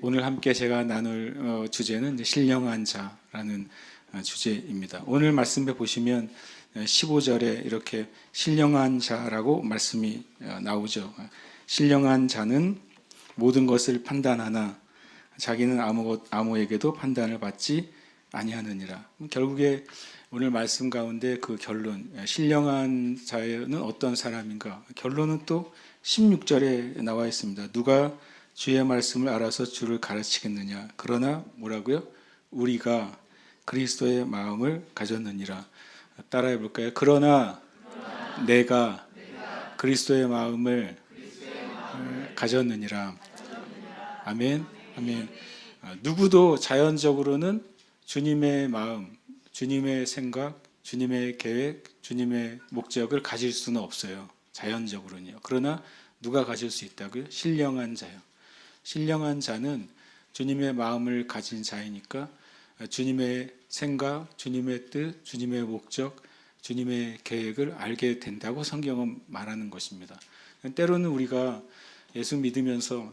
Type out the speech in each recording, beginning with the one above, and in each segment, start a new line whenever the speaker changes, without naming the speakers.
오늘 함께 제가 나눌 주제는 이제 신령한 자라는 주제입니다. 오늘 말씀에 보시면 15절에 이렇게 신령한 자라고 말씀이 나오죠. 신령한 자는 모든 것을 판단하나 자기는 아무에게도 판단을 받지 아니하느니라. 결국에 오늘 말씀 가운데 그 결론, 신령한 자는 어떤 사람인가? 결론은 또 16절에 나와 있습니다. 누가 주의 말씀을 알아서 주를 가르치겠느냐? 그러나 뭐라고요? 우리가 그리스도의 마음을 가졌느니라. 따라해 볼까요? 그러나 내가 그리스도의 마음을 가졌느니라. 아멘. 아멘. 누구도 자연적으로는 주님의 마음, 주님의 생각, 주님의 계획, 주님의 목적을 가질 수는 없어요. 자연적으로는요. 그러나 누가 가질 수 있다고요? 신령한 자요. 신령한 자는 주님의 마음을 가진 자이니까 주님의 생각, 주님의 뜻, 주님의 목적, 주님의 계획을 알게 된다고 성경은 말하는 것입니다. 때로는 우리가 예수 믿으면서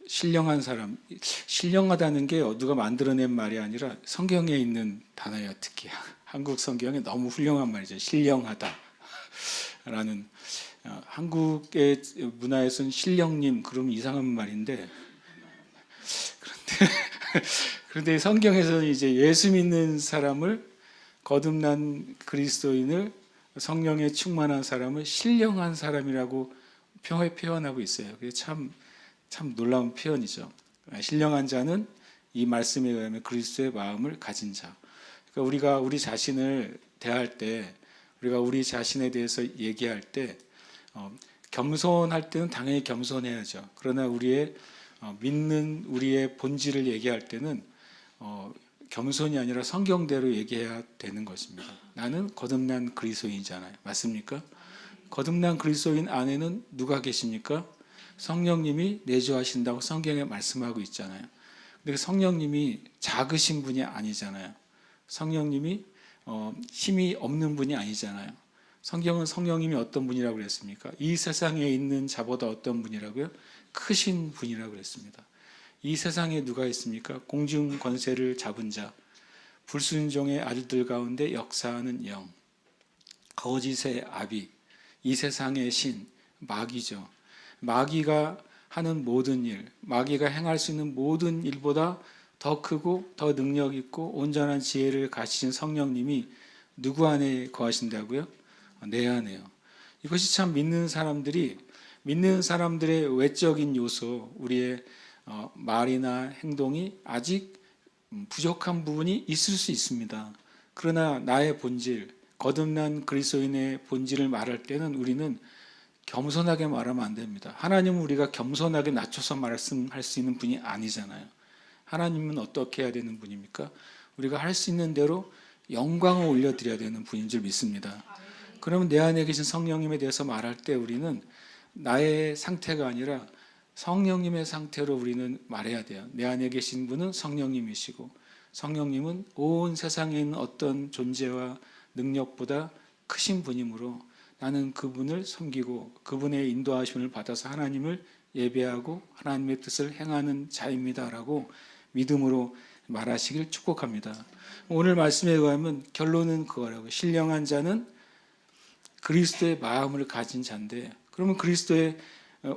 신령한 사람, 신령하다는 게 누가 만들어낸 말이 아니라 성경에 있는 단어예요. 특히 한국 성경에 너무 훌륭한 말이죠. 신령하다 라는. 한국의 문화에서는 신령님 그러면 이상한 말인데, 그런데 성경에서는 이제 예수 믿는 사람을, 거듭난 그리스도인을, 성령에 충만한 사람을 신령한 사람이라고 표현하고 있어요. 그게 참 놀라운 표현이죠. 신령한 자는 이 말씀에 의하면 그리스도의 마음을 가진 자. 그러니까 우리가 우리 자신을 대할 때, 우리가 우리 자신에 대해서 얘기할 때 겸손할 때는 당연히 겸손해야죠. 그러나 우리의 믿는 우리의 본질을 얘기할 때는 겸손이 아니라 성경대로 얘기해야 되는 것입니다. 나는 거듭난 그리스도인이잖아요. 맞습니까? 거듭난 그리스도인 안에는 누가 계십니까? 성령님이 내주하신다고 성경에 말씀하고 있잖아요. 근데 성령님이 작으신 분이 아니잖아요. 성령님이 힘이 없는 분이 아니잖아요. 성경은 성령님이 어떤 분이라고 그랬습니까? 이 세상에 있는 자보다 어떤 분이라고요? 크신 분이라고 그랬습니다. 이 세상에 누가 있습니까? 공중 권세를 잡은 자, 불순종의 아들들 가운데 역사하는 영, 거짓의 아비, 이 세상의 신, 마귀죠. 마귀가 하는 모든 일, 마귀가 행할 수 있는 모든 일보다 더 크고 더 능력 있고 온전한 지혜를 가지신 성령님이 누구 안에 거하신다고요? 내 안에요. 이것이 참 믿는 사람들의 외적인 요소, 우리의 말이나 행동이 아직 부족한 부분이 있을 수 있습니다. 그러나 나의 본질, 거듭난 그리스도인의 본질을 말할 때는 우리는 겸손하게 말하면 안 됩니다. 하나님은 우리가 겸손하게 낮춰서 말씀할 수 있는 분이 아니잖아요. 하나님은 어떻게 해야 되는 분입니까? 우리가 할 수 있는 대로 영광을 올려드려야 되는 분인 줄 믿습니다. 그러면 내 안에 계신 성령님에 대해서 말할 때 우리는 나의 상태가 아니라 성령님의 상태로 우리는 말해야 돼요. 내 안에 계신 분은 성령님이시고, 성령님은 온 세상에 있는 어떤 존재와 능력보다 크신 분이므로 나는 그분을 섬기고 그분의 인도하심을 받아서 하나님을 예배하고 하나님의 뜻을 행하는 자입니다라고 믿음으로 말하시길 축복합니다. 오늘 말씀에 의하면 결론은 그거라고. 신령한 자는 그리스도의 마음을 가진 자인데, 그러면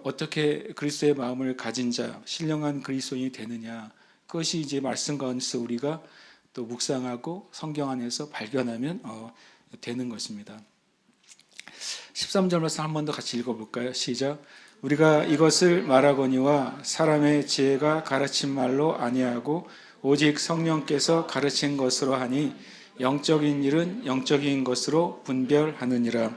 어떻게 그리스도의 마음을 가진 자, 신령한 그리스도인이 되느냐? 그것이 이제 말씀 가운데서 우리가 또 묵상하고 성경 안에서 발견하면 되는 것입니다. 13절 말씀 한 번 더 같이 읽어볼까요? 시작. 우리가 이것을 말하거니와 사람의 지혜가 가르친 말로 아니하고 오직 성령께서 가르친 것으로 하니 영적인 일은 영적인 것으로 분별하느니라.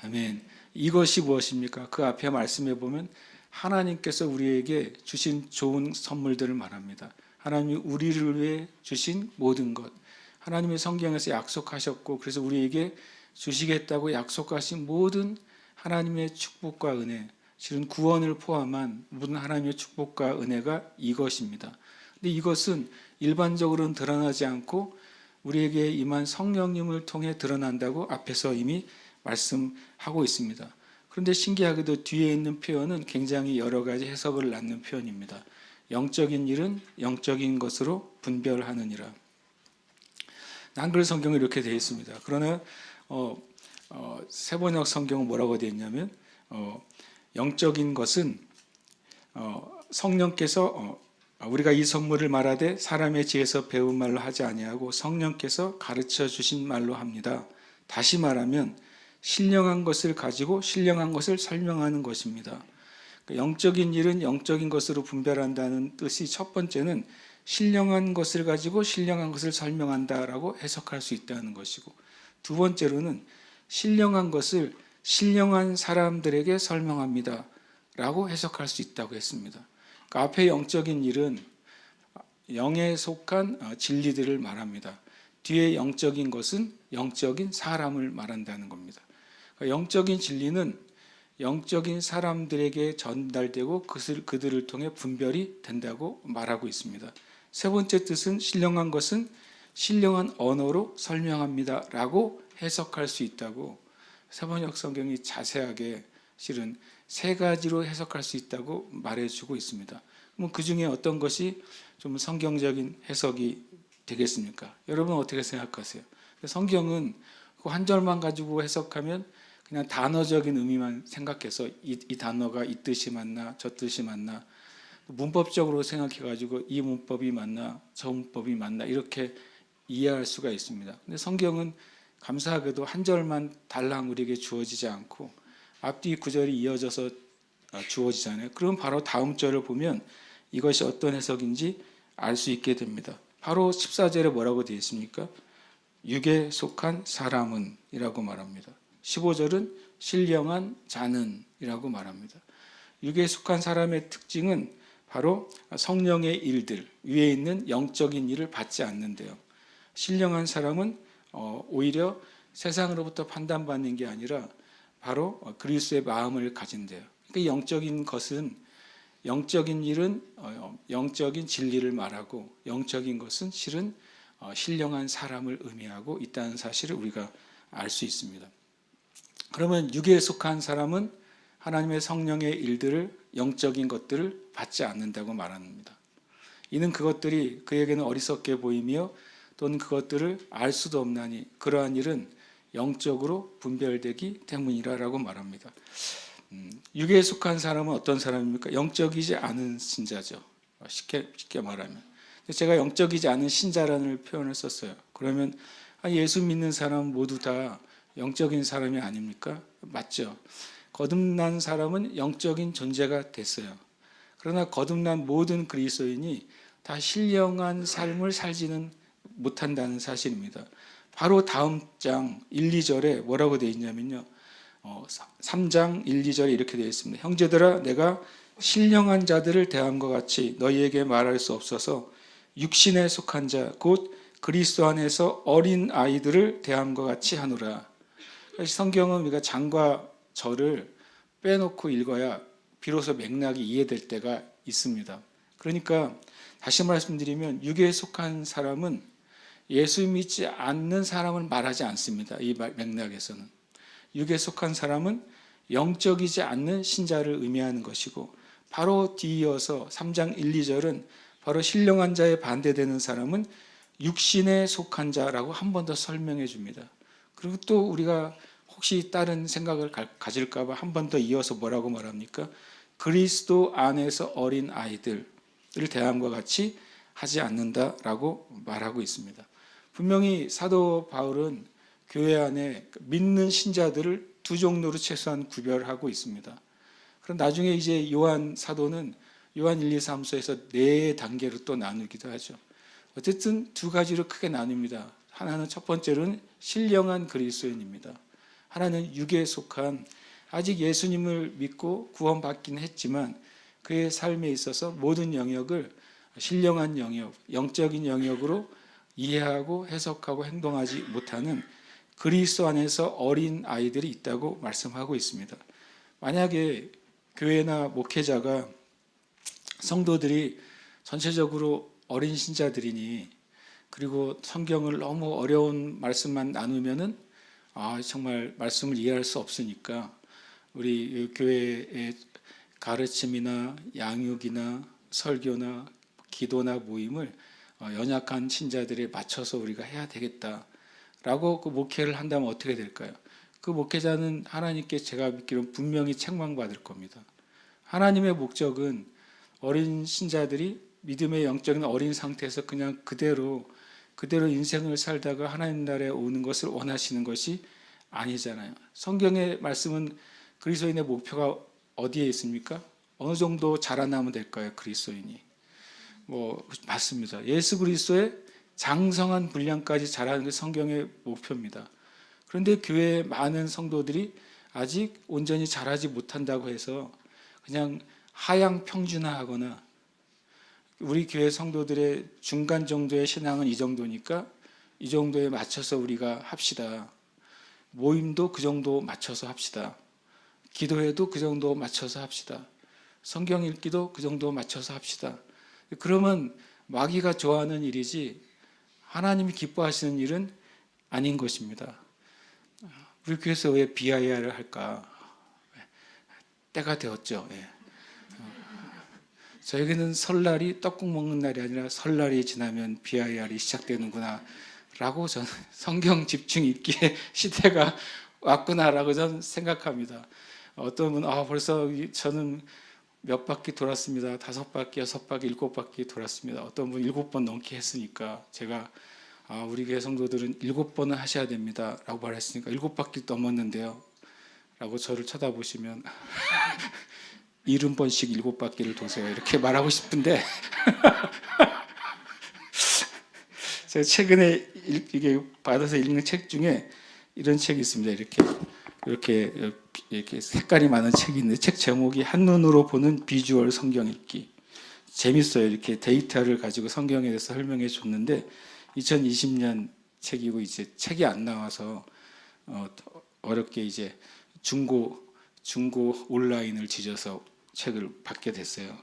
아멘. 이것이 무엇입니까? 그 앞에 말씀해 보면 하나님께서 우리에게 주신 좋은 선물들을 말합니다. 하나님이 우리를 위해 주신 모든 것, 하나님의 성경에서 약속하셨고 그래서 우리에게 주시겠다고 약속하신 모든 하나님의 축복과 은혜, 실은 구원을 포함한 모든 하나님의 축복과 은혜가 이것입니다. 근데 이것은 일반적으로는 드러나지 않고 우리에게 임한 성령님을 통해 드러난다고 앞에서 이미 말씀하고 있습니다. 그런데 신기하게도 뒤에 있는 표현은 굉장히 여러 가지 해석을 낳는 표현입니다. 영적인 일은 영적인 것으로 분별하느니라. 한글 성경은 이렇게 되어 있습니다. 그러나 세번역 성경은 뭐라고 되어 있냐면 영적인 것은 성령께서 우리가 이 선물을 말하되 사람의 지혜에서 배운 말로 하지 아니하고 성령께서 가르쳐 주신 말로 합니다. 다시 말하면 신령한 것을 가지고 신령한 것을 설명하는 것입니다. 영적인 일은 영적인 것으로 분별한다는 뜻이 첫 번째는 신령한 것을 가지고 신령한 것을 설명한다라고 해석할 수 있다는 것이고, 두 번째로는 신령한 것을 신령한 사람들에게 설명합니다 라고 해석할 수 있다고 했습니다. 그러니까 앞에 영적인 일은 영에 속한 진리들을 말합니다. 뒤에 영적인 것은 영적인 사람을 말한다는 겁니다. 그러니까 영적인 진리는 영적인 사람들에게 전달되고 그들을 통해 분별이 된다고 말하고 있습니다. 세 번째 뜻은 신령한 것은 신령한 언어로 설명합니다 라고 해석할 수 있다고 세번역 성경이 자세하게 실은 세 가지로 해석할 수 있다고 말해주고 있습니다. 그럼 그 중에 어떤 것이 좀 성경적인 해석이 되겠습니까? 여러분 어떻게 생각하세요? 성경은 그 한 절만 가지고 해석하면 그냥 단어적인 의미만 생각해서 이 단어가 이 뜻이 맞나 저 뜻이 맞나, 문법적으로 생각해가지고 이 문법이 맞나 저 문법이 맞나 이렇게 이해할 수가 있습니다. 근데 성경은 감사하게도 한 절만 달랑 우리에게 주어지지 않고 앞뒤 구절이 이어져서 주어지잖아요. 그럼 바로 다음 절을 보면 이것이 어떤 해석인지 알 수 있게 됩니다. 바로 14절에 뭐라고 되어 있습니까? 육에 속한 사람은 이라고 말합니다. 15절은 신령한 자는 이라고 말합니다. 육에 속한 사람의 특징은 바로 성령의 일들, 위에 있는 영적인 일을 받지 않는데요. 신령한 사람은 오히려 세상으로부터 판단받는 게 아니라 바로 그리스도의 마음을 가진대요. 그러니까 영적인 것은, 영적인 일은 영적인 진리를 말하고 영적인 것은 실은 신령한 사람을 의미하고 있다는 사실을 우리가 알 수 있습니다. 그러면 육에 속한 사람은 하나님의 성령의 일들을, 영적인 것들을 받지 않는다고 말합니다. 이는 그것들이 그에게는 어리석게 보이며 또는 그것들을 알 수도 없나니 그러한 일은 영적으로 분별되기 때문이라고 말합니다. 육에 속한 사람은 어떤 사람입니까? 영적이지 않은 신자죠. 쉽게 말하면. 제가 영적이지 않은 신자라는 표현을 썼어요. 그러면 예수 믿는 사람 모두 다 영적인 사람이 아닙니까? 맞죠. 거듭난 사람은 영적인 존재가 됐어요. 그러나 거듭난 모든 그리스도인이 다 신령한 삶을 살지는 못한다는 사실입니다. 바로 다음 장 1, 2절에 뭐라고 되어 있냐면요. 3장 1, 2절에 이렇게 되어 있습니다. 형제들아 내가 신령한 자들을 대함과 같이 너희에게 말할 수 없어서 육신에 속한 자 곧 그리스도 안에서 어린 아이들을 대함과 같이 하노라. 성경은 우리가 장과 절을 빼놓고 읽어야 비로소 맥락이 이해될 때가 있습니다. 그러니까 다시 말씀드리면 육에 속한 사람은 예수 믿지 않는 사람을 말하지 않습니다. 이 맥락에서는 육에 속한 사람은 영적이지 않는 신자를 의미하는 것이고, 바로 뒤이어서 3장 1, 2절은 바로 신령한 자에 반대되는 사람은 육신에 속한 자라고 한 번 더 설명해 줍니다. 그리고 또 우리가 혹시 다른 생각을 가질까 봐 한 번 더 이어서 뭐라고 말합니까? 그리스도 안에서 어린 아이들을 대함과 같이 하지 않는다라고 말하고 있습니다. 분명히 사도 바울은 교회 안에 믿는 신자들을 두 종류로 최소한 구별하고 있습니다. 그럼 나중에 이제 요한 사도는 요한 1, 2, 3서에서 네 단계로 또 나누기도 하죠. 어쨌든 두 가지로 크게 나눕니다. 하나는 첫 번째로는 신령한 그리스도인입니다. 하나는 육에 속한, 아직 예수님을 믿고 구원받긴 했지만 그의 삶에 있어서 모든 영역을 신령한 영역, 영적인 영역으로 이해하고 해석하고 행동하지 못하는 그리스도 안에서 어린 아이들이 있다고 말씀하고 있습니다. 만약에 교회나 목회자가 성도들이 전체적으로 어린 신자들이니, 그리고 성경을 너무 어려운 말씀만 나누면은 정말 말씀을 이해할 수 없으니까 우리 교회의 가르침이나 양육이나 설교나 기도나 모임을 연약한 신자들에 맞춰서 우리가 해야 되겠다라고 그 목회를 한다면 어떻게 될까요? 그 목회자는 하나님께 제가 믿기로는 분명히 책망받을 겁니다. 하나님의 목적은 어린 신자들이 믿음의 영적인 어린 상태에서 그냥 그대로 인생을 살다가 하나님 나라에 오는 것을 원하시는 것이 아니잖아요. 성경의 말씀은 그리스도인의 목표가 어디에 있습니까? 어느 정도 자라나면 될까요? 그리스도인이. 맞습니다. 예수 그리스도의 장성한 분량까지 자라는 게 성경의 목표입니다. 그런데 교회의 많은 성도들이 아직 온전히 자라지 못한다고 해서 그냥 하향 평준화하거나 우리 교회 성도들의 중간 정도의 신앙은 이 정도니까 이 정도에 맞춰서 우리가 합시다. 모임도 그 정도 맞춰서 합시다. 기도회도 그 정도 맞춰서 합시다. 성경 읽기도 그 정도 맞춰서 합시다. 그러면 마귀가 좋아하는 일이지 하나님이 기뻐하시는 일은 아닌 것입니다. 우리 교회에서 왜 BIR을 할까? 때가 되었죠. 예. 저에게는 설날이 떡국 먹는 날이 아니라 설날이 지나면 BIR이 시작되는구나 라고 저는 성경 집중 읽기의 시대가 왔구나라고 저는 생각합니다. 어떤 분은 벌써 저는 몇 바퀴 돌았습니다. 5바퀴, 6바퀴, 7바퀴 돌았습니다. 어떤 분 7번 넘게 했으니까 제가 우리 교회 성도들은 7번은 하셔야 됩니다 라고 말했으니까 7바퀴 넘었는데요 라고 저를 쳐다보시면 70번씩 7바퀴를 도세요 이렇게 말하고 싶은데 제가 최근에 이게 받아서 읽는 책 중에 이런 책이 있습니다. 이렇게 색깔이 많은 책이 있는데 책 제목이 한눈으로 보는 비주얼 성경 읽기. 재밌어요. 이렇게 데이터를 가지고 성경에 대해서 설명해 줬는데 2020년 책이고 이제 책이 안 나와서 어렵게 이제 중고 온라인을 뒤져서 책을 받게 됐어요.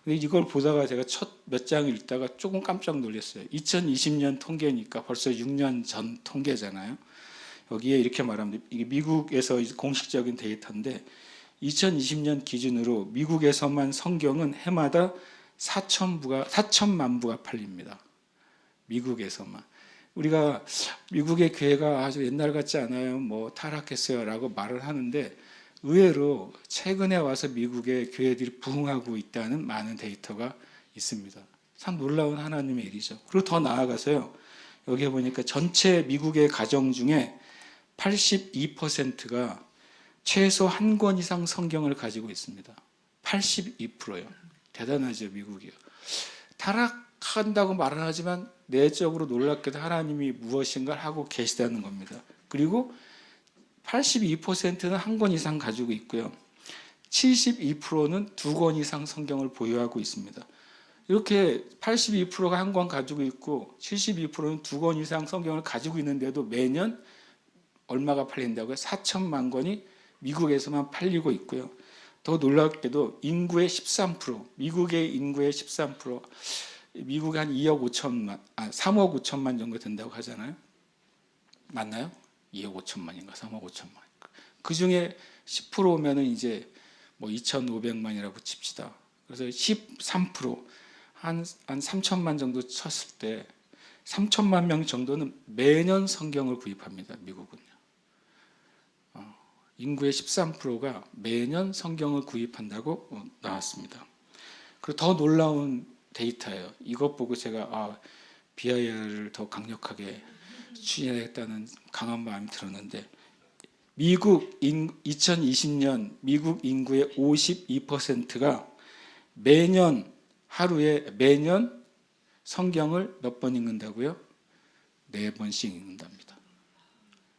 근데 이걸 보다가 제가 첫 몇 장을 읽다가 조금 깜짝 놀랐어요. 2020년 통계니까 벌써 6년 전 통계잖아요. 여기에 이렇게 말합니다. 이게 미국에서 공식적인 데이터인데 2020년 기준으로 미국에서만 성경은 해마다 4천만 부가 팔립니다. 미국에서만. 우리가 미국의 교회가 아주 옛날 같지 않아요. 타락했어요 라고 말을 하는데 의외로 최근에 와서 미국의 교회들이 부흥하고 있다는 많은 데이터가 있습니다. 참 놀라운 하나님의 일이죠. 그리고 더 나아가서요. 여기에 보니까 전체 미국의 가정 중에 82%가 최소 한 권 이상 성경을 가지고 있습니다. 82%요. 대단하죠, 미국이요. 타락한다고 말은 하지만 내적으로 놀랍게도 하나님이 무엇인가 하고 계시다는 겁니다. 그리고 82%는 한 권 이상 가지고 있고요. 72%는 2권 이상 성경을 보유하고 있습니다. 이렇게 82%가 한 권 가지고 있고 72%는 2권 이상 성경을 가지고 있는데도 매년 얼마가 팔린다고요? 4천만 권이 미국에서만 팔리고 있고요. 더 놀랍게도 인구의 13%, 미국의 인구의 13%, 미국이 한 3억 5천만 정도 된다고 하잖아요. 맞나요? 2억 5천만인가 3억 5천만. 그 중에 10%면은 이제 2,500만이라고 칩시다. 그래서 13%, 한 3천만 정도 쳤을 때 3천만 명 정도는 매년 성경을 구입합니다. 미국은요. 인구의 13%가 매년 성경을 구입한다고 나왔습니다. 그리고 더 놀라운 데이터예요. 이것 보고 제가 BIR을 더 강력하게 추진하겠다는 강한 마음이 들었는데 2020년 미국 인구의 52%가 매년 성경을 몇 번 읽는다고요? 4번씩 읽는답니다.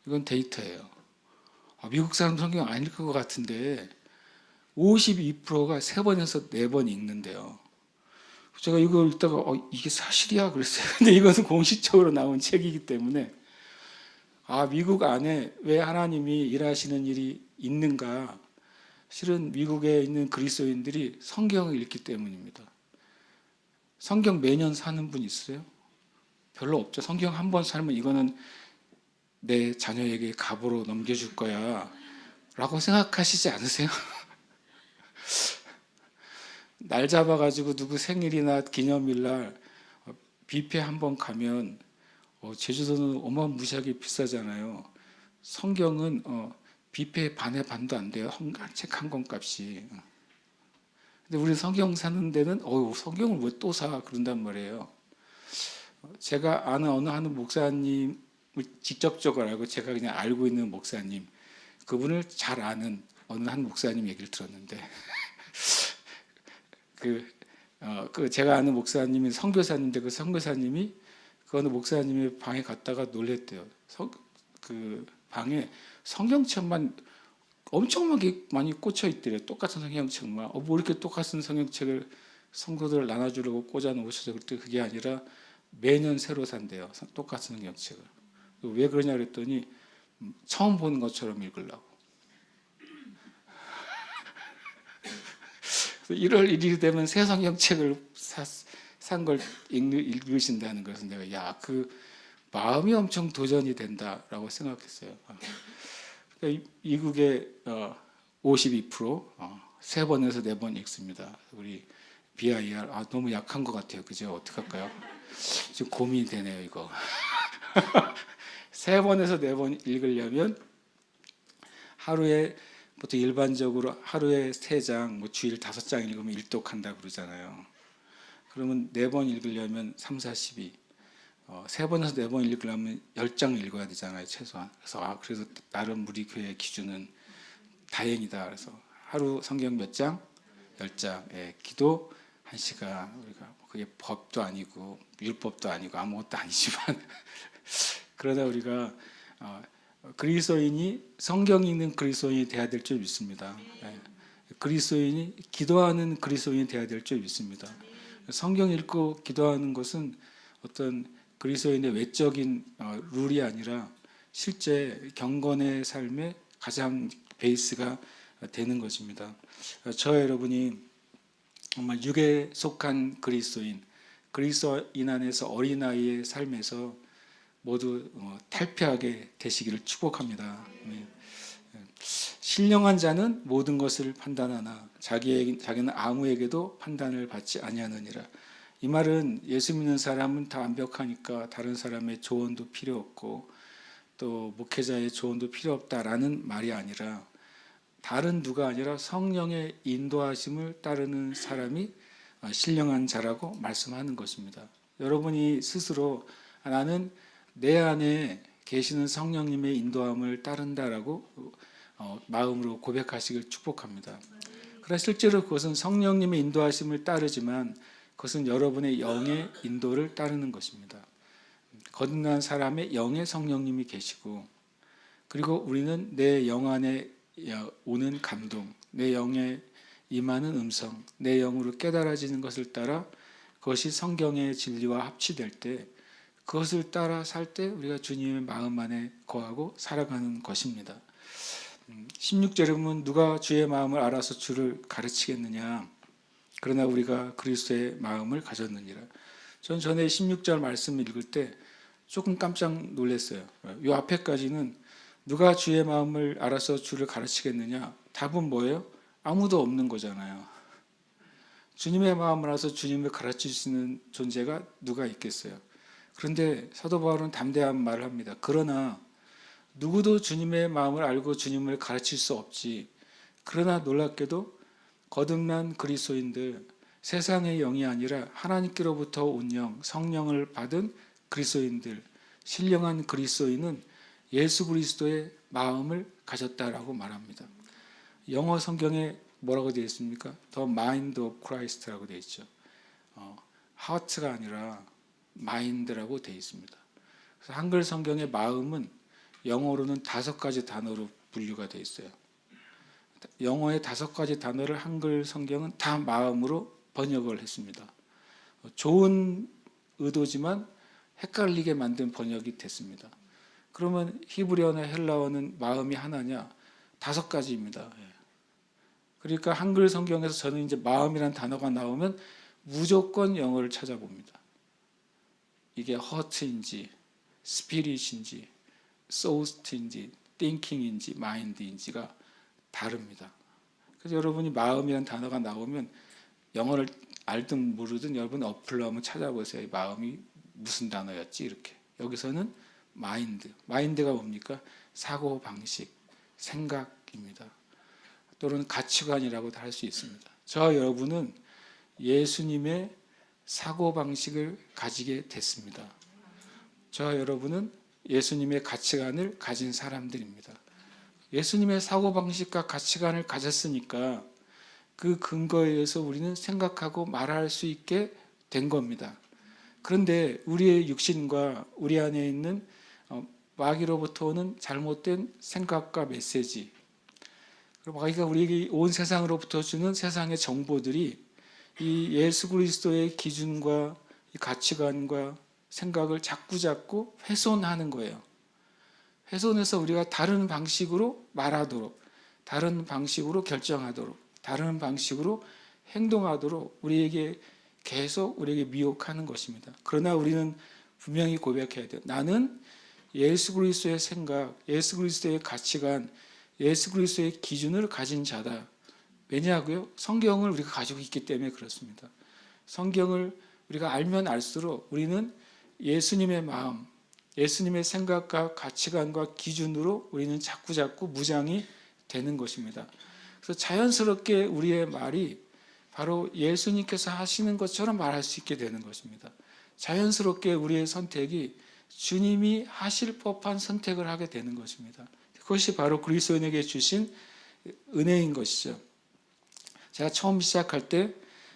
이건 데이터예요. 미국 사람 성경 안 읽을 것 같은데 52%가 3번에서 4번 읽는데요. 제가 이걸 읽다가 이게 사실이야 그랬어요. 근데 이것은 공식적으로 나온 책이기 때문에 미국 안에 왜 하나님이 일하시는 일이 있는가? 실은 미국에 있는 그리스도인들이 성경을 읽기 때문입니다. 성경 매년 사는 분 있어요? 별로 없죠. 성경 한 번 살면 이거는 내 자녀에게 갑으로 넘겨줄 거야 라고 생각하시지 않으세요? 날 잡아가지고 누구 생일이나 기념일날 뷔페 한번 가면 제주도는 어마무시하게 비싸잖아요. 성경은 뷔페 반의 반도 안 돼요. 책 한 권 값이. 근데 우리 성경 사는 데는 성경을 왜 또 사? 그런단 말이에요. 제가 아는 어느 한 목사님을 직접적으로 알고 제가 그냥 알고 있는 목사님, 그분을 잘 아는 어느 한 목사님 얘기를 들었는데 그 제가 아는 목사님이 선교사님인데 그 선교사님이 그 어느 목사님의 방에 갔다가 놀랬대요. 그 방에 성경책만 엄청 많이 꽂혀 있더래요. 똑같은 성경책만. 뭐 이렇게 똑같은 성경책을 성도들 나눠주려고 꽂아 놓으셔서 그때 그게 아니라 매년 새로 산대요. 똑같은 성경책을. 왜 그러냐 그랬더니 처음 보는 것처럼 읽으려고. 1월 1일이 되면 새 성경책을 산 걸 읽으신다는 것은 내가 그 마음이 엄청 도전이 된다라고 생각했어요. 그러니까 이국의 52% 3번에서 4번 읽습니다. 우리 BIR 너무 약한 것 같아요. 그죠? 어떡할까요? 지금 고민이 되네요. 이거 3번에서 4번 읽으려면 하루에 보통 일반적으로 하루에 3장, 뭐 주일 5장 읽으면 일독한다고 그러잖아요. 그러면 4번 읽으려면 3, 4, 12. 3번에서 4번 읽으려면 10장 읽어야 되잖아요, 최소한. 그래서 나름 우리 교회 기준은 다행이다. 그래서 하루 성경 몇 장? 10장. 예, 기도 1시간. 우리가 그게 법도 아니고 율법도 아니고 아무것도 아니지만 그러다 우리가 그리스도인이 성경 읽는 그리스도인이 돼야 될 줄 믿습니다. 예, 그리스도인이 기도하는 그리스도인이 돼야 될 줄 믿습니다. 성경 읽고 기도하는 것은 어떤 그리스도인의 외적인 룰이 아니라 실제 경건의 삶의 가장 베이스가 되는 것입니다. 저와 여러분이 정말 육에 속한 그리스도인 안에서 어린아이의 삶에서 모두 탈피하게 되시기를 축복합니다. 신령한 자는 모든 것을 판단하나 자기는 아무에게도 판단을 받지 아니하느니라. 이 말은 예수 믿는 사람은 다 완벽하니까 다른 사람의 조언도 필요 없고 또 목회자의 조언도 필요 없다라는 말이 아니라 다른 누가 아니라 성령의 인도하심을 따르는 사람이 신령한 자라고 말씀하는 것입니다. 여러분이 스스로 나는 내 안에 계시는 성령님의 인도함을 따른다라고 마음으로 고백하시길 축복합니다. 그러나 실제로 그것은 성령님의 인도하심을 따르지만 그것은 여러분의 영의 인도를 따르는 것입니다. 거듭난 사람의 영의 성령님이 계시고 그리고 우리는 내 영 안에 오는 감동, 내 영에 임하는 음성, 내 영으로 깨달아지는 것을 따라 그것이 성경의 진리와 합치될 때 그것을 따라 살 때 우리가 주님의 마음 안에 거하고 살아가는 것입니다. 16절에 보면 누가 주의 마음을 알아서 주를 가르치겠느냐 그러나 우리가 그리스도의 마음을 가졌느니라. 전 전에 16절 말씀을 읽을 때 조금 깜짝 놀랐어요. 이 앞에까지는 누가 주의 마음을 알아서 주를 가르치겠느냐? 답은 뭐예요? 아무도 없는 거잖아요. 주님의 마음을 알아서 주님을 가르칠 수 있는 존재가 누가 있겠어요? 그런데 사도 바울은 담대한 말을 합니다. 그러나 누구도 주님의 마음을 알고 주님을 가르칠 수 없지. 그러나 놀랍게도 거듭난 그리스도인들, 세상의 영이 아니라 하나님께로부터 온 영, 성령을 받은 그리스도인들, 신령한 그리스도인은 예수 그리스도의 마음을 가졌다라고 말합니다. 영어 성경에 뭐라고 되어 있습니까? The mind of Christ라고 되어 있죠. heart가 아니라 mind라고 되어 있습니다. 그래서 한글 성경의 마음은 영어로는 5가지 단어로 분류가 되어 있어요. 영어의 5가지 단어를 한글 성경은 다 마음으로 번역을 했습니다. 좋은 의도지만 헷갈리게 만든 번역이 됐습니다. 그러면 히브리어나 헬라어는 마음이 하나냐? 5가지입니다. 그러니까 한글 성경에서 저는 이제 마음이라는 단어가 나오면 무조건 영어를 찾아봅니다. 이게 heart인지, spirit인지, soul인지, thinking인지, mind인지가 다릅니다. 그래서 여러분이 마음이라는 단어가 나오면 영어를 알든 모르든 여러분 어플로 한번 찾아보세요. 이 마음이 무슨 단어였지 이렇게. 여기서는 마인드가 뭡니까? 사고 방식, 생각입니다. 또는 가치관이라고도 할 수 있습니다. 저와 여러분은 예수님의 사고 방식을 가지게 됐습니다. 저와 여러분은 예수님의 가치관을 가진 사람들입니다. 예수님의 사고 방식과 가치관을 가졌으니까 그 근거에 의해서 우리는 생각하고 말할 수 있게 된 겁니다. 그런데 우리의 육신과 우리 안에 있는 마귀로부터 오는 잘못된 생각과 메시지, 그리고 마귀가 우리에게 온 세상으로부터 주는 세상의 정보들이 이 예수 그리스도의 기준과 이 가치관과 생각을 자꾸 훼손하는 거예요. 훼손해서 우리가 다른 방식으로 말하도록, 다른 방식으로 결정하도록, 다른 방식으로 행동하도록 우리에게 계속 우리에게 미혹하는 것입니다. 그러나 우리는 분명히 고백해야 돼요. 나는 예수 그리스도의 생각, 예수 그리스도의 가치관, 예수 그리스도의 기준을 가진 자다. 왜냐하고요? 성경을 우리가 가지고 있기 때문에 그렇습니다. 성경을 우리가 알면 알수록 우리는 예수님의 마음, 예수님의 생각과 가치관과 기준으로 우리는 자꾸 무장이 되는 것입니다. 그래서 자연스럽게 우리의 말이 바로 예수님께서 하시는 것처럼 말할 수 있게 되는 것입니다. 자연스럽게 우리의 선택이 주님이 하실 법한 선택을 하게 되는 것입니다. 그것이 바로 그리스도인에게 주신 은혜인 것이죠. 제가 처음 시작할 때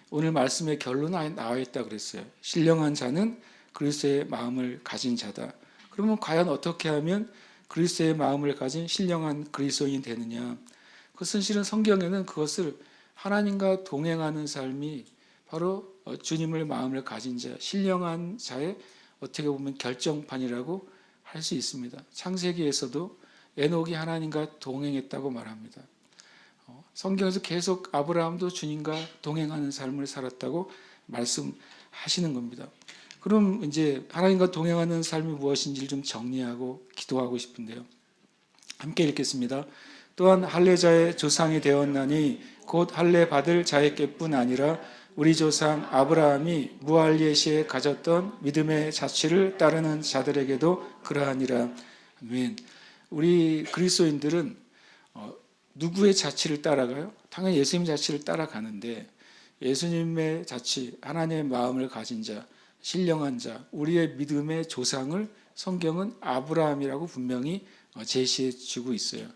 오늘 말씀의 결론은 나와 있다 그랬어요. 신령한 자는 그리스도의 마음을 가진 자다. 그러면 과연 어떻게 하면 그리스도의 마음을 가진 신령한 그리스도인이 되느냐? 그것은 실은 성경에는 그것을 하나님과 동행하는 삶이 바로 주님의 마음을 가진 자, 신령한 자의 어떻게 보면 결정판이라고 할 수 있습니다. 창세기에서도 에녹이 하나님과 동행했다고 말합니다. 성경에서 계속 아브라함도 주님과 동행하는 삶을 살았다고 말씀하시는 겁니다. 그럼 이제 하나님과 동행하는 삶이 무엇인지를 좀 정리하고 기도하고 싶은데요. 함께 읽겠습니다. 또한 할례자의 조상이 되었나니 곧 할례 받을 자에게뿐 아니라 우리 조상 아브라함이 무할례 시에 가졌던 믿음의 자취를 따르는 자들에게도 그러하니라. 아멘. 우리 그리스도인들은 누구의 자취를 따라가요? 당연히 예수님 자취를 따라가는데 예수님의 자취, 하나님의 마음을 가진 자, 신령한 자, 우리의 믿음의 조상을 성경은 아브라함이라고 분명히 제시해 주고 있어요.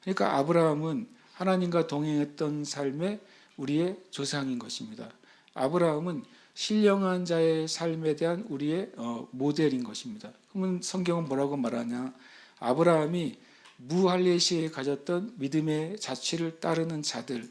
그러니까 아브라함은 하나님과 동행했던 삶의 우리의 조상인 것입니다. 아브라함은 신령한 자의 삶에 대한 우리의 모델인 것입니다. 그러면 성경은 뭐라고 말하냐? 아브라함이 무할례 시에 가졌던 믿음의 자취를 따르는 자들,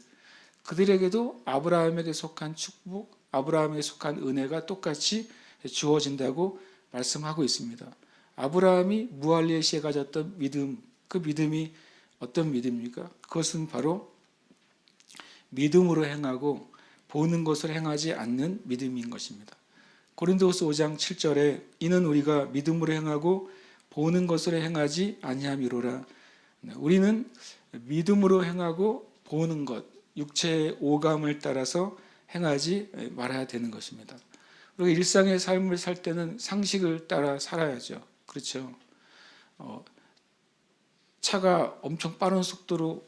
그들에게도 아브라함에게 속한 축복, 아브라함에게 속한 은혜가 똑같이 주어진다고 말씀하고 있습니다. 아브라함이 무할례 시에 가졌던 믿음, 그 믿음이 어떤 믿음입니까? 그것은 바로 믿음으로 행하고 보는 것을 행하지 않는 믿음인 것입니다. 고린도후서 5장 7절에 이는 우리가 믿음으로 행하고 보는 것을 행하지 아니함이로라. 우리는 믿음으로 행하고 보는 것, 육체의 오감을 따라서 행하지 말아야 되는 것입니다. 그리고 일상의 삶을 살 때는 상식을 따라 살아야죠. 그렇죠? 차가 엄청 빠른 속도로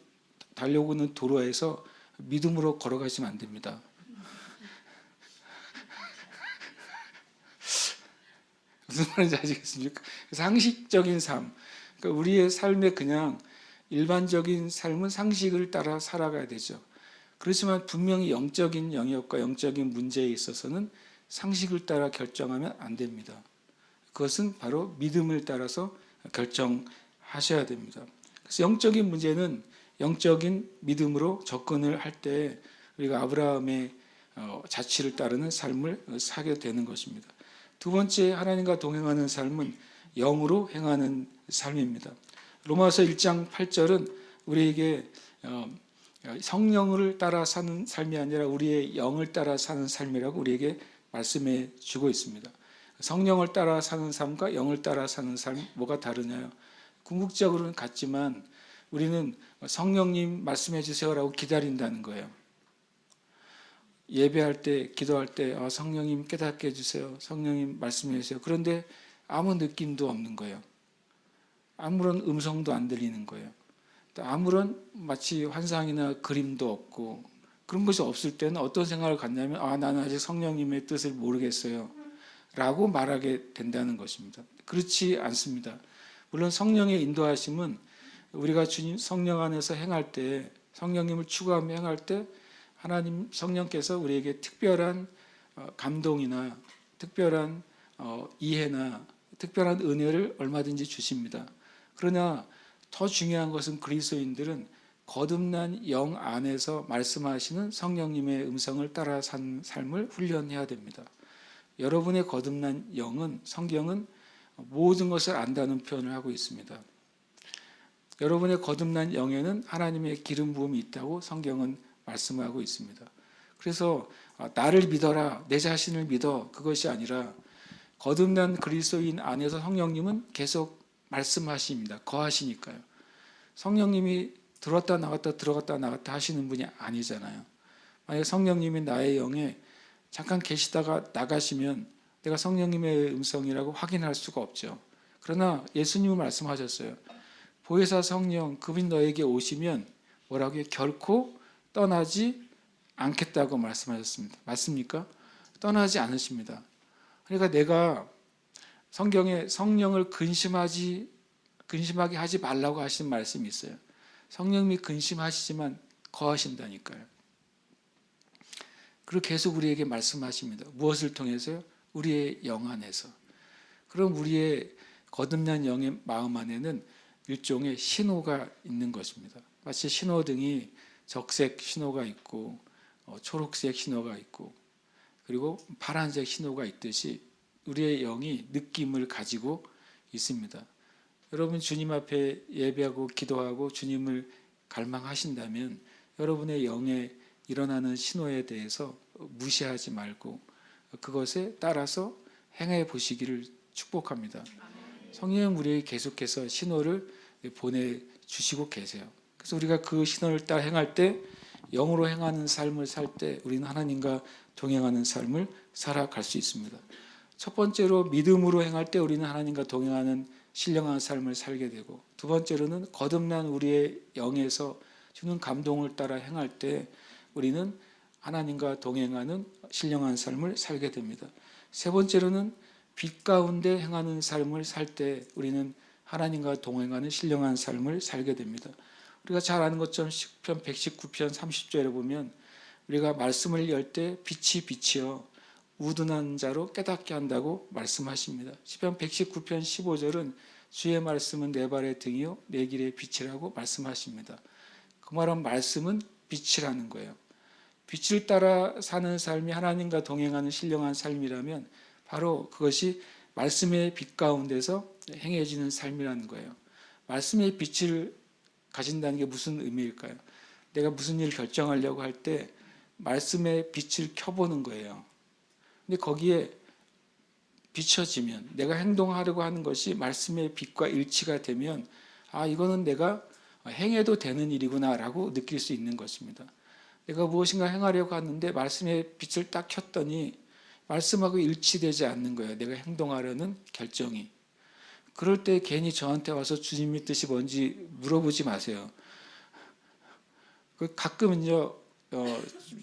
달려오고 있는 도로에서 믿음으로 걸어가시면 안 됩니다. 무슨 말인지 아시겠습니까? 상식적인 삶, 그러니까 우리의 삶에 그냥 일반적인 삶은 상식을 따라 살아가야 되죠. 그렇지만 분명히 영적인 영역과 영적인 문제에 있어서는 상식을 따라 결정하면 안 됩니다. 그것은 바로 믿음을 따라서 결정하셔야 됩니다. 그래서 영적인 문제는 영적인 믿음으로 접근을 할 때 우리가 아브라함의 자취를 따르는 삶을 사게 되는 것입니다. 두 번째, 하나님과 동행하는 삶은 영으로 행하는 삶입니다. 로마서 1장 8절은 우리에게 성령을 따라 사는 삶이 아니라 우리의 영을 따라 사는 삶이라고 우리에게 말씀해 주고 있습니다. 성령을 따라 사는 삶과 영을 따라 사는 삶 뭐가 다르냐요? 궁극적으로는 같지만 우리는 성령님 말씀해 주세요라고 기다린다는 거예요. 예배할 때, 기도할 때 성령님 깨닫게 해주세요. 성령님 말씀해 주세요. 그런데 아무 느낌도 없는 거예요. 아무런 음성도 안 들리는 거예요. 또 아무런 마치 환상이나 그림도 없고 그런 것이 없을 때는 어떤 생각을 갖냐면 나는 아직 성령님의 뜻을 모르겠어요 라고 말하게 된다는 것입니다. 그렇지 않습니다. 물론 성령의 인도하심은 우리가 주님 성령 안에서 행할 때, 성령님을 추구하며 행할 때 하나님 성령께서 우리에게 특별한 감동이나 특별한 이해나 특별한 은혜를 얼마든지 주십니다. 그러나 더 중요한 것은 그리스도인들은 거듭난 영 안에서 말씀하시는 성령님의 음성을 따라 산 삶을 훈련해야 됩니다. 여러분의 거듭난 영은, 성경은 모든 것을 안다는 표현을 하고 있습니다. 여러분의 거듭난 영에는 하나님의 기름 부음이 있다고 성경은 말씀하고 있습니다. 그래서 나를 믿어라, 내 자신을 믿어, 그것이 아니라 거듭난 그리스도인 안에서 성령님은 계속 말씀하십니다. 거하시니까요. 성령님이 들어왔다 나갔다 들어갔다 나갔다 하시는 분이 아니잖아요. 만약 성령님이 나의 영에 잠깐 계시다가 나가시면 내가 성령님의 음성이라고 확인할 수가 없죠. 그러나 예수님은 말씀하셨어요. 보혜사 성령, 그분이 너에게 오시면 뭐라고요? 결코 떠나지 않겠다고 말씀하셨습니다. 맞습니까? 떠나지 않으십니다. 그러니까 내가 성경에 성령을 근심하게 하지 말라고 하시는 말씀이 있어요. 성령님이 근심하시지만 거하신다니까요. 그리고 계속 우리에게 말씀하십니다. 무엇을 통해서요? 우리의 영 안에서. 그럼 우리의 거듭난 영의 마음 안에는 일종의 신호가 있는 것입니다. 마치 신호등이 적색 신호가 있고 초록색 신호가 있고 그리고 파란색 신호가 있듯이 우리의 영이 느낌을 가지고 있습니다. 여러분 주님 앞에 예배하고 기도하고 주님을 갈망하신다면 여러분의 영에 일어나는 신호에 대해서 무시하지 말고 그것에 따라서 행해 보시기를 축복합니다. 성령은 우리에게 계속해서 신호를 보내주시고 계세요. 그래서 우리가 그 신호를 따라 행할 때 영으로 행하는 삶을 살 때 우리는 하나님과 동행하는 삶을 살아갈 수 있습니다. 첫 번째로 믿음으로 행할 때 우리는 하나님과 동행하는 신령한 삶을 살게 되고 두 번째로는 거듭난 우리의 영에서 주는 감동을 따라 행할 때 우리는 하나님과 동행하는 신령한 삶을 살게 됩니다. 세 번째로는 빛 가운데 행하는 삶을 살 때 우리는 하나님과 동행하는 신령한 삶을 살게 됩니다. 우리가 잘 아는 것처럼 시편 119편 30절에 보면 우리가 말씀을 열 때 빛이 빛이여 우둔한 자로 깨닫게 한다고 말씀하십니다. 시편 119편 15절은 주의 말씀은 내 발의 등이요 내 길의 빛이라고 말씀하십니다. 그 말은 말씀은 빛이라는 거예요. 빛을 따라 사는 삶이 하나님과 동행하는 신령한 삶이라면 바로 그것이 말씀의 빛 가운데서 행해지는 삶이라는 거예요. 말씀의 빛을 가진다는 게 무슨 의미일까요? 내가 무슨 일을 결정하려고 할 때 말씀의 빛을 켜보는 거예요. 근데 거기에 비춰지면 내가 행동하려고 하는 것이 말씀의 빛과 일치가 되면 이거는 내가 행해도 되는 일이구나 라고 느낄 수 있는 것입니다. 내가 무엇인가 행하려고 하는데 말씀의 빛을 딱 켰더니 말씀하고 일치되지 않는 거예요. 내가 행동하려는 결정이. 그럴 때 괜히 저한테 와서 주님의 뜻이 뭔지 물어보지 마세요. 가끔은요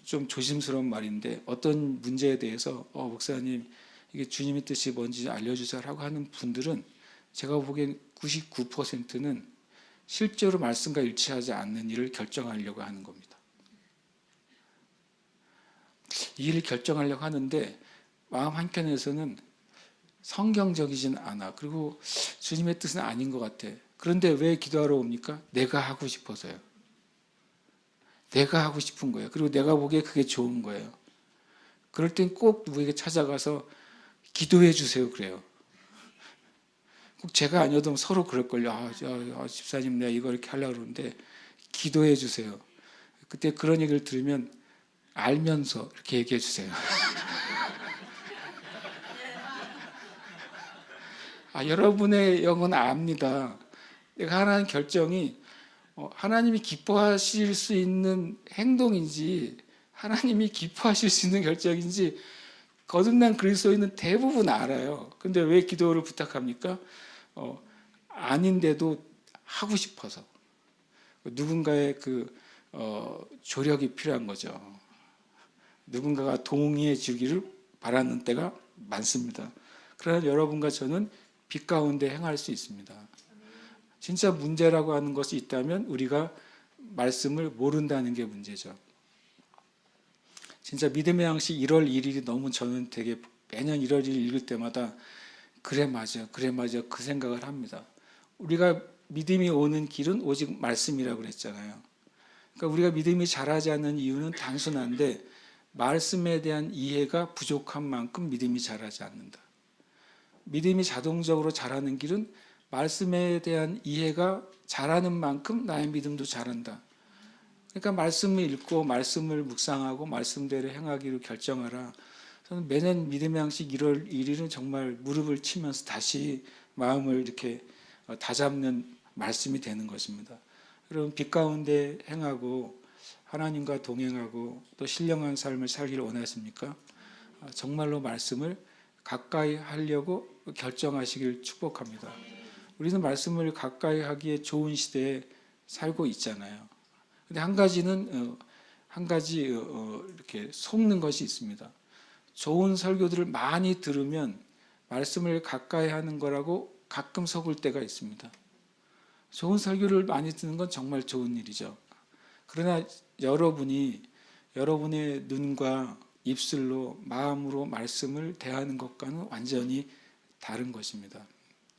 좀 조심스러운 말인데 어떤 문제에 대해서 목사님 이게 주님의 뜻이 뭔지 알려주세요라고 하는 분들은 제가 보기엔 99%는 실제로 말씀과 일치하지 않는 일을 결정하려고 하는 겁니다. 이 일을 결정하려고 하는데 마음 한켠에서는 성경적이진 않아. 그리고 주님의 뜻은 아닌 것 같아. 그런데 왜 기도하러 옵니까? 내가 하고 싶어서요. 내가 하고 싶은 거예요. 그리고 내가 보기에 그게 좋은 거예요. 그럴 땐 꼭 누구에게 찾아가서 기도해 주세요 그래요. 꼭 제가 아니어도 서로 그럴걸요. 집사님 내가 이거 이렇게 하려고 그러는데 기도해 주세요. 그때 그런 얘기를 들으면 알면서 이렇게 얘기해 주세요. 여러분의 영은 압니다. 내가 하는 결정이 하나님이 기뻐하실 수 있는 행동인지 하나님이 기뻐하실 수 있는 결정인지 거듭난 그리스도인은 대부분 알아요. 근데 왜 기도를 부탁합니까? 아닌데도 하고 싶어서 누군가의 조력이 필요한 거죠. 누군가가 동의해 주기를 바라는 때가 많습니다. 그러나 여러분과 저는 빛 가운데 행할 수 있습니다. 진짜 문제라고 하는 것이 있다면 우리가 말씀을 모른다는 게 문제죠. 진짜 믿음의 양식 1월 1일이 너무 저는 되게 매년 1월 1일 읽을 때마다 그래 맞아 그 생각을 합니다. 우리가 믿음이 오는 길은 오직 말씀이라고 그랬잖아요. 그러니까 우리가 믿음이 자라지 않는 이유는 단순한데 말씀에 대한 이해가 부족한 만큼 믿음이 자라지 않는다. 믿음이 자동적으로 자라는 길은 말씀에 대한 이해가 자라는 만큼 나의 믿음도 자란다. 그러니까 말씀을 읽고 말씀을 묵상하고 말씀대로 행하기로 결정하라. 저는 매년 믿음의 양식 1월 1일은 정말 무릎을 치면서 다시 마음을 이렇게 다잡는 말씀이 되는 것입니다. 여러분 빛 가운데 행하고 하나님과 동행하고 또 신령한 삶을 살기를 원하십니까? 정말로 말씀을 가까이 하려고 결정하시길 축복합니다. 우리는 말씀을 가까이 하기에 좋은 시대에 살고 있잖아요. 근데 한 가지 이렇게 속는 것이 있습니다. 좋은 설교들을 많이 들으면 말씀을 가까이 하는 거라고 가끔 속을 때가 있습니다. 좋은 설교를 많이 듣는 건 정말 좋은 일이죠. 그러나 여러분이 여러분의 눈과 입술로 마음으로 말씀을 대하는 것과는 완전히 다른 것입니다.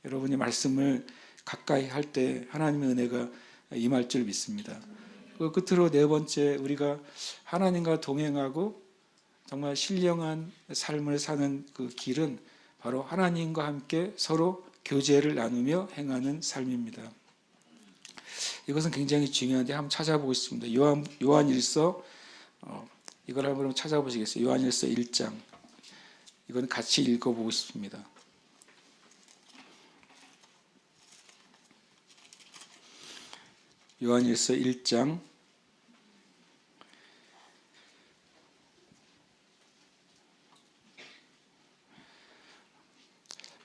여러분이 말씀을 가까이 할 때 하나님의 은혜가 임할 줄 믿습니다. 그 끝으로 네 번째, 우리가 하나님과 동행하고 정말 신령한 삶을 사는 그 길은 바로 하나님과 함께 서로 교제를 나누며 행하는 삶입니다. 이것은 굉장히 중요한데 한번 찾아보겠습니다. 요한일서 이걸 한번 찾아보시겠어요? 요한일서 1장. 이건 같이 읽어보고 싶습니다. 요한일서 1장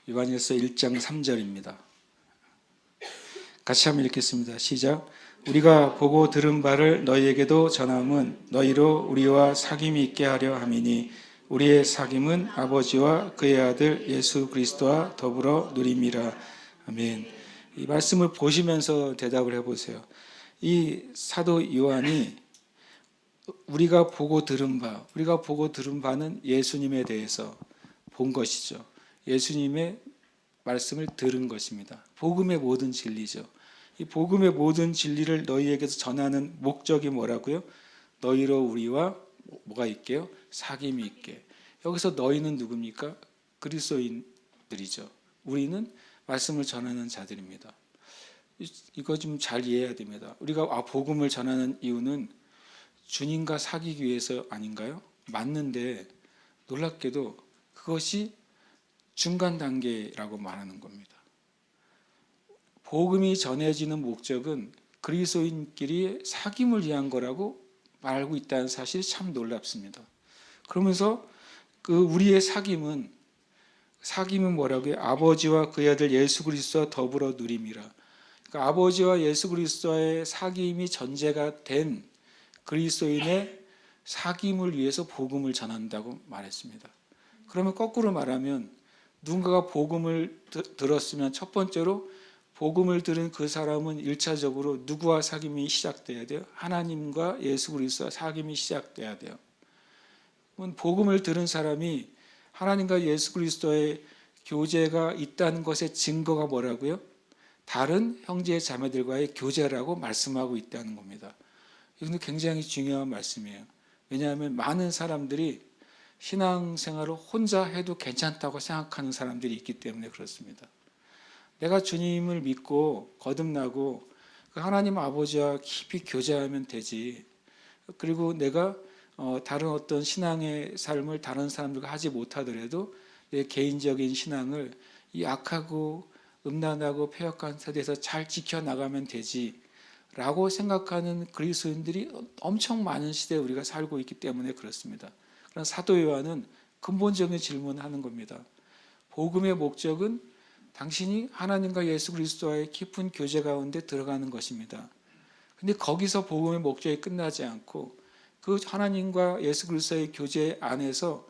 요한일서 1장 3절입니다. 같이 한번 읽겠습니다. 시작. 우리가 보고 들은 바를 너희에게도 전함은 너희로 우리와 사귐이 있게 하려 함이니 우리의 사귐은 아버지와 그의 아들 예수 그리스도와 더불어 누림이라. 아멘. 이 말씀을 보시면서 대답을 해보세요. 이 사도 요한이 우리가 보고 들은 바는 예수님에 대해서 본 것이죠. 예수님의 말씀을 들은 것입니다. 복음의 모든 진리죠. 이 복음의 모든 진리를 너희에게서 전하는 목적이 뭐라고요? 너희로 우리와 뭐가 있게요? 사귐이 있게. 여기서 너희는 누굽니까? 그리스도인들이죠. 우리는 말씀을 전하는 자들입니다. 이거 좀 잘 이해해야 됩니다. 우리가 복음을 전하는 이유는 주님과 사귀기 위해서 아닌가요? 맞는데 놀랍게도 그것이 중간 단계라고 말하는 겁니다. 복음이 전해지는 목적은 그리스도인끼리 사귐을 위한 거라고 말하고 있다는 사실이 참 놀랍습니다. 그러면서 우리의 사귐은 뭐라고요? 아버지와 그의 아들 예수 그리스도와 더불어 누림이라. 그러니까 아버지와 예수 그리스도의 사귐이 전제가 된 그리스도인의 사귐을 위해서 복음을 전한다고 말했습니다. 그러면 거꾸로 말하면 누군가가 복음을 들었으면 첫 번째로 복음을 들은 그 사람은 1차적으로 누구와 사귐이 시작돼야 돼요? 하나님과 예수 그리스도와 사귐이 시작돼야 돼요. 복음을 들은 사람이 하나님과 예수 그리스도의 교제가 있다는 것의 증거가 뭐라고요? 다른 형제 자매들과의 교제라고 말씀하고 있다는 겁니다. 이건 굉장히 중요한 말씀이에요. 왜냐하면 많은 사람들이 신앙생활을 혼자 해도 괜찮다고 생각하는 사람들이 있기 때문에 그렇습니다. 내가 주님을 믿고 거듭나고 그 하나님 아버지와 깊이 교제하면 되지. 그리고 내가 다른 어떤 신앙의 삶을 다른 사람들과 하지 못하더라도 내 개인적인 신앙을 이 악하고 음란하고 폐역한 세대에서 잘 지켜나가면 되지 라고 생각하는 그리스도인들이 엄청 많은 시대에 우리가 살고 있기 때문에 그렇습니다. 그러나 사도 요한은 근본적인 질문을 하는 겁니다. 복음의 목적은 당신이 하나님과 예수 그리스도와의 깊은 교제 가운데 들어가는 것입니다. 근데 거기서 복음의 목적이 끝나지 않고 그 하나님과 예수 그리스도의 교제 안에서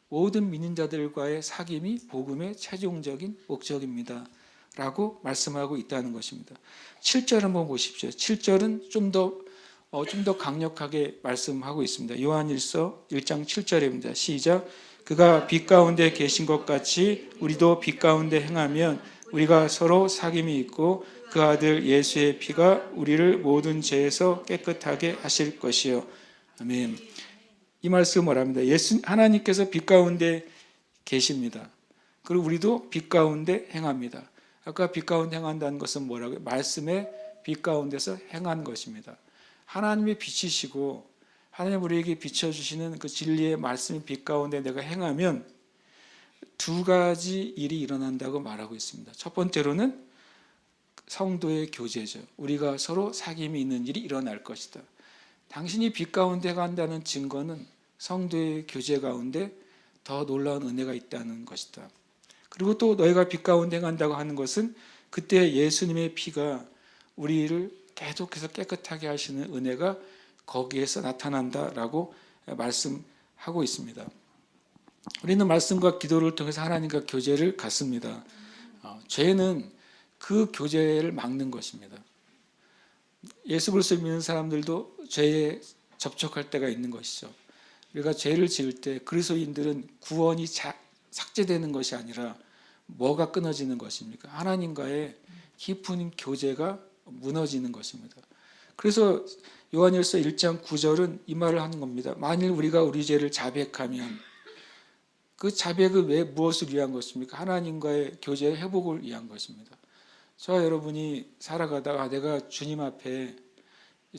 모든 믿는 자들과의 사귐이 복음의 최종적인 목적입니다. 라고 말씀하고 있다는 것입니다. 7절 한번 보십시오. 7절은 좀 더 강력하게 말씀하고 있습니다. 요한일서 1장 7절입니다. 시작. 그가 빛 가운데 계신 것 같이 우리도 빛 가운데 행하면 우리가 서로 사귐이 있고 그 아들 예수의 피가 우리를 모든 죄에서 깨끗하게 하실 것이요. 아멘. 이 말씀을 말합니다. 하나님께서 빛 가운데 계십니다. 그리고 우리도 빛 가운데 행합니다. 아까 빛 가운데 행한다는 것은 뭐라고요? 말씀의 빛 가운데서 행한 것입니다. 하나님의 빛이시고 하나님 우리에게 비춰주시는 그 진리의 말씀의 빛 가운데 내가 행하면 두 가지 일이 일어난다고 말하고 있습니다. 첫 번째로는 성도의 교제죠. 우리가 서로 사귐이 있는 일이 일어날 것이다. 당신이 빛 가운데 간다는 증거는 성도의 교제 가운데 더 놀라운 은혜가 있다는 것이다. 그리고 또 너희가 빛 가운데 간다고 하는 것은 그때 예수님의 피가 우리를 계속해서 깨끗하게 하시는 은혜가 거기에서 나타난다라고 말씀하고 있습니다. 우리는 말씀과 기도를 통해서 하나님과 교제를 갖습니다. 죄는 그 교제를 막는 것입니다. 예수 그리스도를 믿는 사람들도 죄에 접촉할 때가 있는 것이죠. 우리가 죄를 지을 때 그리스도인들은 구원이 삭제되는 것이 아니라 뭐가 끊어지는 것입니까? 하나님과의 깊은 교제가 무너지는 것입니다. 그래서 요한일서 1장 9절은 이 말을 하는 겁니다. 만일 우리가 우리 죄를 자백하면 그 자백은 왜 무엇을 위한 것입니까? 하나님과의 교제 회복을 위한 것입니다. 저와 여러분이 살아가다가 내가 주님 앞에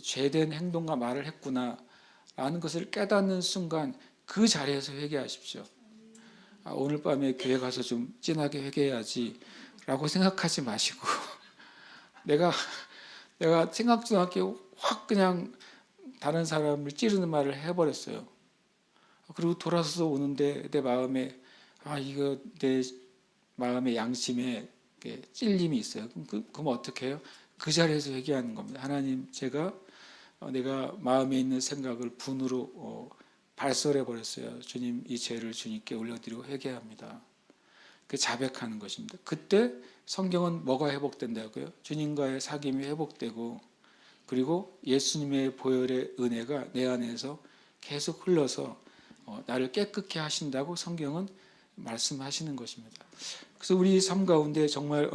죄된 행동과 말을 했구나 라는 것을 깨닫는 순간 그 자리에서 회개하십시오. 오늘 밤에 교회 가서 좀 진하게 회개해야지 라고 생각하지 마시고 내가 생각도 않게 확 그냥 다른 사람을 찌르는 말을 해버렸어요. 그리고 돌아서서 오는데 내 마음에 이거 내 마음의 양심에 찔림이 있어요. 그럼 어떻게 해요? 그 자리에서 회개하는 겁니다. 하나님, 내가 마음에 있는 생각을 분으로 발설해 버렸어요. 주님, 이 죄를 주님께 올려드리고 회개합니다. 그 자백하는 것입니다. 그때 성경은 뭐가 회복된다고요? 주님과의 사귐이 회복되고 그리고 예수님의 보혈의 은혜가 내 안에서 계속 흘러서 나를 깨끗게 하신다고 성경은 말씀하시는 것입니다. 그래서 우리 삶 가운데 정말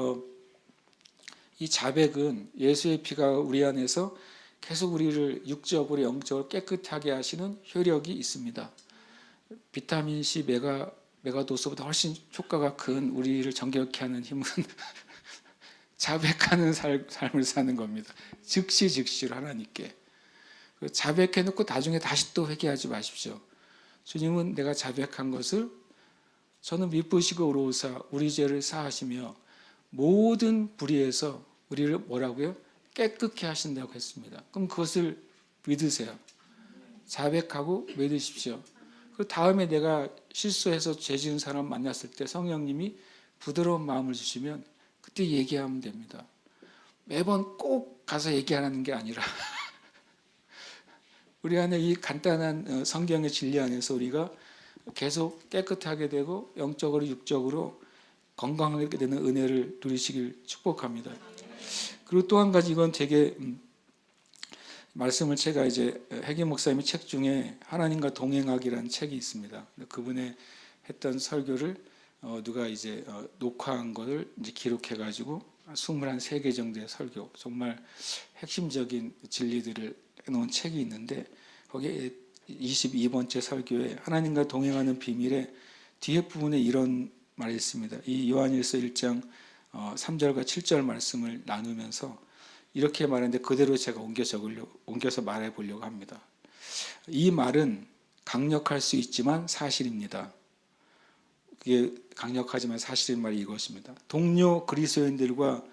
이 자백은 예수의 피가 우리 안에서 계속 우리를 육적으로 영적으로 깨끗하게 하시는 효력이 있습니다. 비타민C, 메가도스보다 훨씬 효과가 큰 우리를 정결케 하는 힘은 자백하는 삶을 사는 겁니다. 즉시로 하나님께 자백해놓고 나중에 다시 또 회개하지 마십시오. 주님은 내가 자백한 것을 저는 미쁘시고 의로우사 우리 죄를 사하시며 모든 불의에서 우리를 뭐라고요? 깨끗게 하신다고 했습니다. 그럼 그것을 믿으세요. 자백하고 믿으십시오. 그 다음에 내가 실수해서 죄 지은 사람 만났을 때 성령님이 부드러운 마음을 주시면 그때 얘기하면 됩니다. 매번 꼭 가서 얘기하는 게 아니라 우리 안에 이 간단한 성경의 진리 안에서 우리가 계속 깨끗하게 되고 영적으로 육적으로 건강하게 되는 은혜를 누리시길 축복합니다. 그리고 또 한 가지 이건 되게 말씀을 제가 이제 해기 목사님의 책 중에 하나님과 동행하기라는 책이 있습니다. 그분의 했던 설교를 누가 이제 녹화한 것을 이제 기록해 가지고 23개 정도의 설교, 정말 핵심적인 진리들을 해놓은 책이 있는데 거기에 22번째 설교에 하나님과 동행하는 비밀의 뒤에 부분에 이런 말이 있습니다. 이 요한일서 1장 3절과 7절 말씀을 나누면서 이렇게 말하는데 그대로 제가 옮겨서 말해 보려고 합니다. 이 말은 강력할 수 있지만 사실입니다. 그게 강력하지만 사실인 말이 이것입니다. 동료 그리스도인들과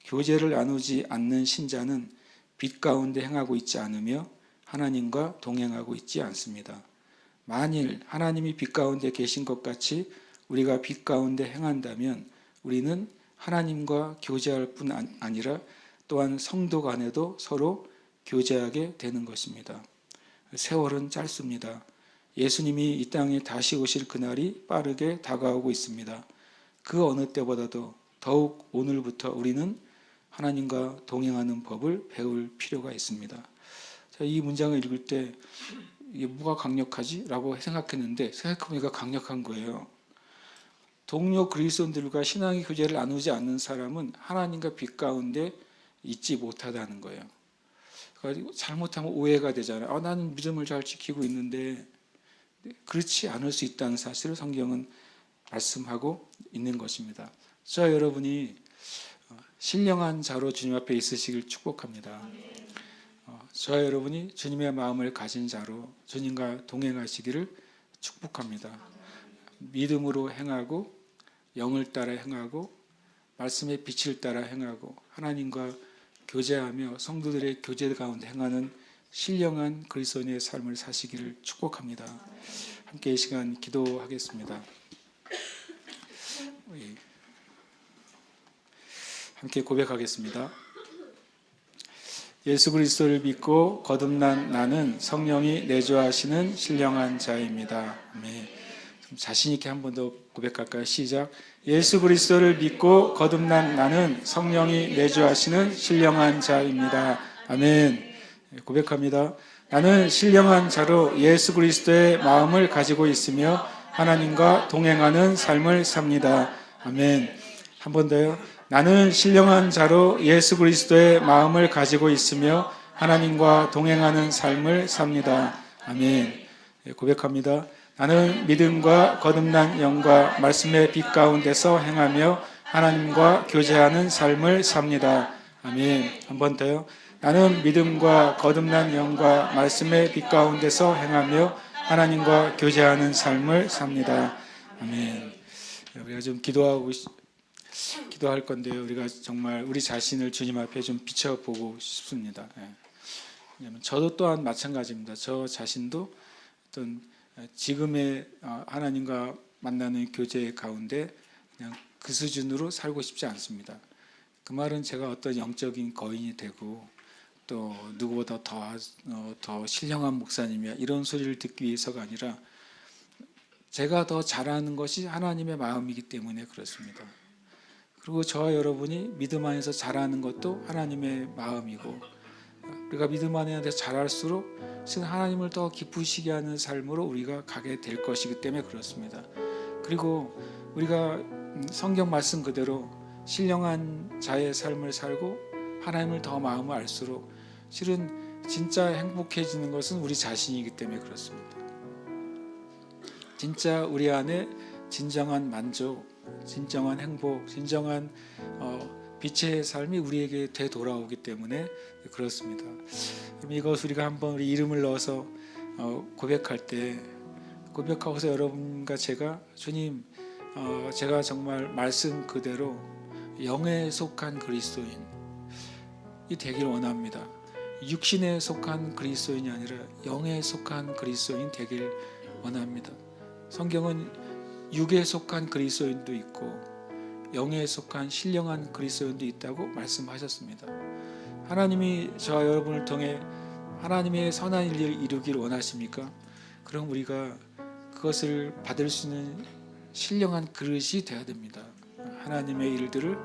교제를 나누지 않는 신자는 빛 가운데 행하고 있지 않으며 하나님과 동행하고 있지 않습니다. 만일 하나님이 빛 가운데 계신 것 같이 우리가 빛 가운데 행한다면 우리는 하나님과 교제할 뿐 아니라 또한 성도 간에도 서로 교제하게 되는 것입니다. 세월은 짧습니다. 예수님이 이 땅에 다시 오실 그날이 빠르게 다가오고 있습니다. 그 어느 때보다도 더욱 오늘부터 우리는 하나님과 동행하는 법을 배울 필요가 있습니다. 이 문장을 읽을 때 이게 뭐가 강력하지? 라고 생각했는데 생각해보니까 강력한 거예요. 동료 그리스도인들과 신앙의 교제를 나누지 않는 사람은 하나님과 빛 가운데 있지 못하다는 거예요. 그러니까 잘못하면 오해가 되잖아요. 나는 믿음을 잘 지키고 있는데 그렇지 않을 수 있다는 사실을 성경은 말씀하고 있는 것입니다. 저 여러분이 신령한 자로 주님 앞에 있으시길 축복합니다. 저와 여러분이 주님의 마음을 가진 자로 주님과 동행하시기를 축복합니다. 믿음으로 행하고 영을 따라 행하고 말씀의 빛을 따라 행하고 하나님과 교제하며 성도들의 교제 가운데 행하는 신령한 그리스도인의 삶을 사시기를 축복합니다. 함께 이 시간 기도하겠습니다. 함께 고백하겠습니다. 예수 그리스도를 믿고 거듭난 나는 성령이 내주하시는 신령한 자입니다. 아멘. 자신 있게 한 번 더 고백할까요? 시작. 예수 그리스도를 믿고 거듭난 나는 성령이 내주하시는 신령한 자입니다. 아멘. 고백합니다. 나는 신령한 자로 예수 그리스도의 마음을 가지고 있으며 하나님과 동행하는 삶을 삽니다. 아멘. 한 번 더요. 나는 신령한 자로 예수 그리스도의 마음을 가지고 있으며 하나님과 동행하는 삶을 삽니다. 아멘. 고백합니다. 나는 믿음과 거듭난 영과 말씀의 빛 가운데서 행하며 하나님과 교제하는 삶을 삽니다. 아멘. 한 번 더요. 나는 믿음과 거듭난 영과 말씀의 빛 가운데서 행하며 하나님과 교제하는 삶을 삽니다. 아멘. 우리가 좀 기도할 건데요. 우리가 정말 우리 자신을 주님 앞에 좀 비춰보고 싶습니다. 왜냐하면 저도 또한 마찬가지입니다. 저 자신도 어떤 지금의 하나님과 만나는 교제 가운데 그냥 그 수준으로 살고 싶지 않습니다. 그 말은 제가 어떤 영적인 거인이 되고 또 누구보다 더 신령한 목사님이야 이런 소리를 듣기 위해서가 아니라 제가 더 잘하는 것이 하나님의 마음이기 때문에 그렇습니다. 그리고 저와 여러분이 믿음 안에서 잘하는 것도 하나님의 마음이고 우리가 믿음 안에서 잘할수록 하나님을 더 기쁘시게 하는 삶으로 우리가 가게 될 것이기 때문에 그렇습니다. 그리고 우리가 성경 말씀 그대로 신령한 자의 삶을 살고 하나님을 더 마음을 알수록 실은 진짜 행복해지는 것은 우리 자신이기 때문에 그렇습니다. 진짜 우리 안에 진정한 만족, 진정한 행복, 진정한 빛의 삶이 우리에게 되돌아오기 때문에 그렇습니다. 그럼 이것 우리가 한번 우리 이름을 넣어서 고백할 때 고백하고서 여러분과 제가 주님 제가 정말 말씀 그대로 영에 속한 그리스도인이 되기를 원합니다. 육신에 속한 그리스도인이 아니라 영에 속한 그리스도인 되길 원합니다. 성경은 육에 속한 그리스도인도 있고 영에 속한 신령한 그리스도인도 있다고 말씀하셨습니다. 하나님이 저와 여러분을 통해 하나님의 선한 일을 이루기를 원하십니까? 그럼 우리가 그것을 받을 수 있는 신령한 그릇이 되어야 됩니다. 하나님의 일들을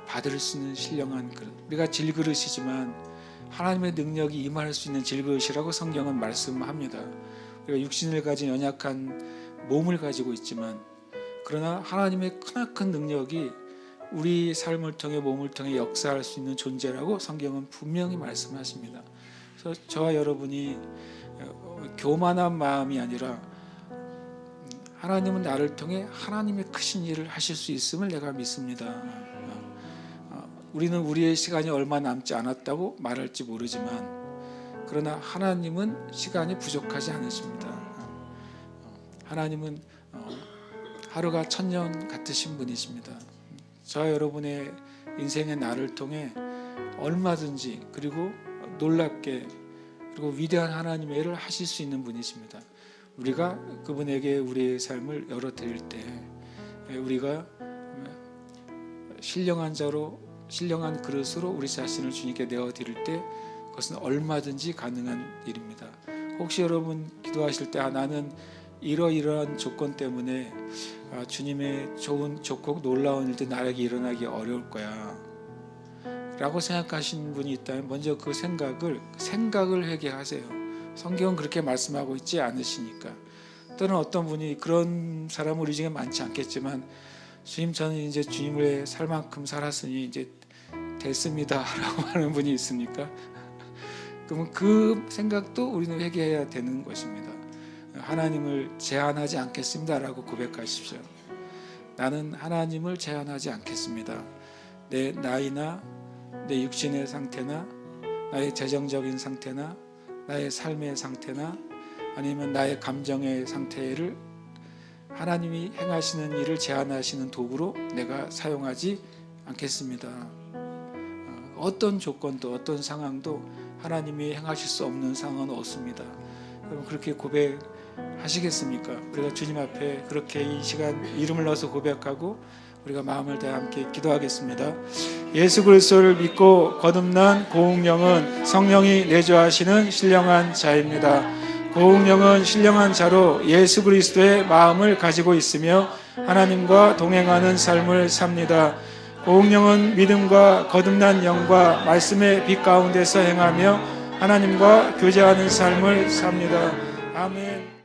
받을 수 있는 신령한 그릇. 우리가 질그릇이지만 하나님의 능력이 임할 수 있는 질그릇이라고 성경은 말씀합니다. 우리가 육신을 가진 연약한 몸을 가지고 있지만 그러나 하나님의 크나큰 능력이 우리 삶을 통해 몸을 통해 역사할 수 있는 존재라고 성경은 분명히 말씀하십니다. 그래서 저와 여러분이 교만한 마음이 아니라 하나님은 나를 통해 하나님의 크신 일을 하실 수 있음을 내가 믿습니다. 우리는 우리의 시간이 얼마 남지 않았다고 말할지 모르지만 그러나 하나님은 시간이 부족하지 않으십니다. 하나님은 하루가 천년 같으신 분이십니다. 저와 여러분의 인생의 날을 통해 얼마든지 그리고 놀랍게 그리고 위대한 하나님의 일을 하실 수 있는 분이십니다. 우리가 그분에게 우리의 삶을 열어드릴 때 우리가 신령한 자로 신령한 그릇으로 우리 자신을 주님께 내어드릴 때 그것은 얼마든지 가능한 일입니다. 혹시 여러분 기도하실 때 나는 이러이러한 조건 때문에 주님의 좋고 놀라운 일들이 나에게 일어나기 어려울 거야 라고 생각하시는 분이 있다면 먼저 그 생각을 회개하세요. 성경은 그렇게 말씀하고 있지 않으시니까. 또는 어떤 분이 그런 사람은 우리 중에 많지 않겠지만 주님 저는 이제 주님을 살 만큼 살았으니 이제 됐습니다 라고 하는 분이 있습니까? 그러면 그 생각도 우리는 회개해야 되는 것입니다. 하나님을 제한하지 않겠습니다 라고 고백하십시오. 나는 하나님을 제한하지 않겠습니다. 내 나이나 내 육신의 상태나 나의 재정적인 상태나 나의 삶의 상태나 아니면 나의 감정의 상태를 하나님이 행하시는 일을 제한하시는 도구로 내가 사용하지 않겠습니다. 어떤 조건도 어떤 상황도 하나님이 행하실 수 없는 상황은 없습니다. 그럼 그렇게 고백하시겠습니까? 우리가 주님 앞에 그렇게 이 시간 이름을 넣어서 고백하고 우리가 마음을 다해 함께 기도하겠습니다. 예수 그리스도를 믿고 거듭난 고운령은 성령이 내주하시는 신령한 자입니다. 고운령은 신령한 자로 예수 그리스도의 마음을 가지고 있으며 하나님과 동행하는 삶을 삽니다. 고운령은 믿음과 거듭난 영과 말씀의 빛 가운데서 행하며 하나님과 교제하는 삶을 삽니다. 아멘.